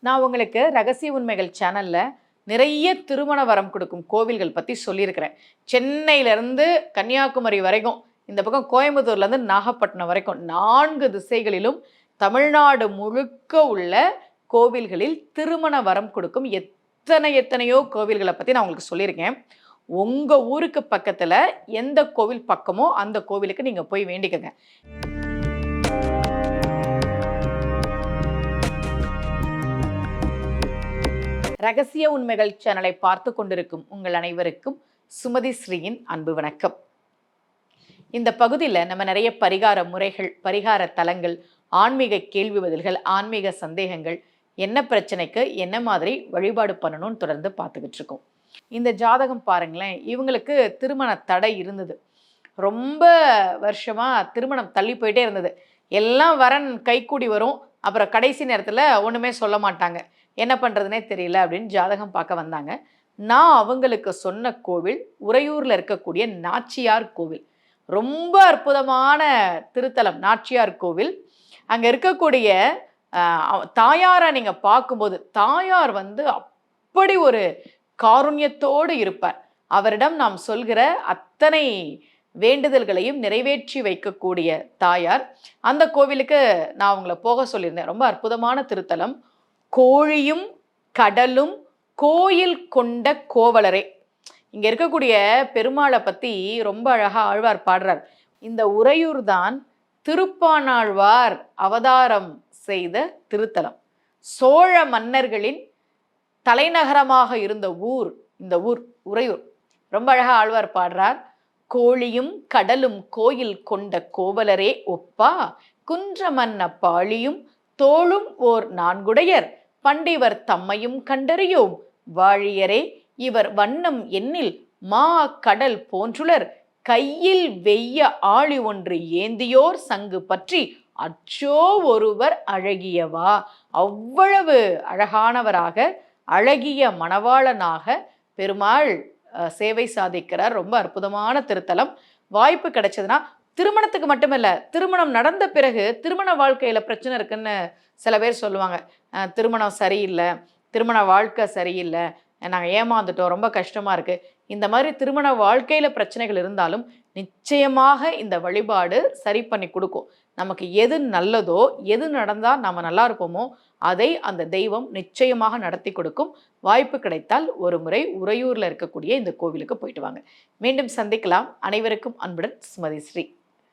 நான் உங்களுக்கு ரகசிய உண்மைகள் சேனல்ல நிறைய திருமண வரம் கொடுக்கும் கோவில்கள் பற்றி சொல்லியிருக்கிறேன். சென்னையிலேருந்து கன்னியாகுமரி வரைக்கும், இந்த பக்கம் கோயம்புத்தூர்லேருந்து நாகப்பட்டினம் வரைக்கும் 4 திசைகளிலும் தமிழ்நாடு முழுக்க உள்ள கோவில்களில் திருமண வரம் கொடுக்கும் எத்தனையோ கோவில்களை பற்றி நான் உங்களுக்கு சொல்லியிருக்கேன். உங்கள் ஊருக்கு பக்கத்தில் எந்த கோவில் பக்கமோ அந்த கோவிலுக்கு நீங்கள் போய் வேண்டிக்கங்க. ரகசிய உண்மைகள் சேனலை பார்த்து கொண்டிருக்கும் உங்கள் அனைவருக்கும் சுமதி ஸ்ரீயின் அன்பு வணக்கம். இந்த பகுதியில் நம்ம நிறைய பரிகார முறைகள், பரிகார தலங்கள், ஆன்மீக கேள்வி பதில்கள், ஆன்மீக சந்தேகங்கள், என்ன பிரச்சனைக்கு என்ன மாதிரி வழிபாடு பண்ணணும்னு தொடர்ந்து பார்த்துக்கிட்டு இருக்கோம். இந்த ஜாதகம் பாருங்களேன், இவங்களுக்கு திருமண தடை இருந்தது. ரொம்ப வருஷமா திருமணம் தள்ளி போயிட்டே இருந்தது. எல்லாம் வரன் கைக்கூடி வரும், அப்புறம் கடைசி நேரத்தில் ஒன்றுமே சொல்ல மாட்டாங்க. என்ன பண்ணுறதுனே தெரியல அப்படின்னு ஜாதகம் பார்க்க வந்தாங்க. நான் அவங்களுக்கு சொன்ன கோவில் உறையூரில் இருக்கக்கூடிய நாச்சியார் கோவில். ரொம்ப அற்புதமான திருத்தலம் நாச்சியார் கோவில். அங்கே இருக்கக்கூடிய தாயாரை நீங்கள் பார்க்கும்போது, தாயார் அப்படி ஒரு காருண்யத்தோடு இருப்பார். அவரிடம் நாம் சொல்கிற அத்தனை வேண்டுதல்களையும் நிறைவேற்றி வைக்கக்கூடிய தாயார். அந்த கோவிலுக்கு நான் அவங்கள போக சொல்லியிருந்தேன். ரொம்ப அற்புதமான திருத்தலம். கோழியும் கடலும் கோயில் கொண்ட கோவலரே. இங்கே இருக்கக்கூடிய பெருமாளை பற்றி ரொம்ப அழகாக ஆழ்வார் பாடுறார். இந்த உறையூர் தான் திருப்பானாழ்வார் அவதாரம் செய்த திருத்தலம். சோழ மன்னர்களின் தலைநகரமாக இருந்த ஊர் இந்த ஊர் உறையூர். ரொம்ப அழகாக ஆழ்வார் பாடுறார். கோழியும் கடலும் கோயில் கொண்ட கோவலரே ஒப்பா குன்றமன்ன பாழியும் தோளும் ஓர் நான்குடையர் பண்டிவர் தம்மையும் கண்டறியோம் வாழியரே இவர் வண்ணம் எண்ணில் மா கடல் போன்றுளர் கையில் வெய்ய ஆழி ஒன்று ஏந்தியோர் சங்கு பற்றி அச்சோ ஒருவர் அழகியவா. அவ்வளவு அழகானவராக, அழகிய மணவாளனாக பெருமாள் சேவை சாதிக்கிறார். ரொம்ப அற்புதமான திருத்தலம். வாய்ப்பு கிடைச்சதுன்னா திருமணத்துக்கு மட்டுமில்ல, திருமணம் நடந்த பிறகு திருமண வாழ்க்கையில் பிரச்சனை இருக்குன்னு சில பேர் சொல்லுவாங்க. திருமணம் சரியில்லை, திருமண வாழ்க்கை சரியில்லை, நாங்கள் ஏமாந்துட்டோம், ரொம்ப கஷ்டமாக இருக்குது. இந்த மாதிரி திருமண வாழ்க்கையில் பிரச்சனைகள் இருந்தாலும் நிச்சயமாக இந்த வழிபாடு சரி பண்ணி கொடுக்கும். நமக்கு எது நல்லதோ, எது நடந்தால் நம்ம நல்லா இருப்போமோ அதை அந்த தெய்வம் நிச்சயமாக நடத்தி கொடுக்கும். வாய்ப்பு கிடைத்தால் ஒரு முறை உறையூரில் இருக்கக்கூடிய இந்த கோவிலுக்கு போயிட்டு வாங்க. மீண்டும் சந்திக்கலாம். அனைவருக்கும் அன்புடன் சுமதி ஸ்ரீ.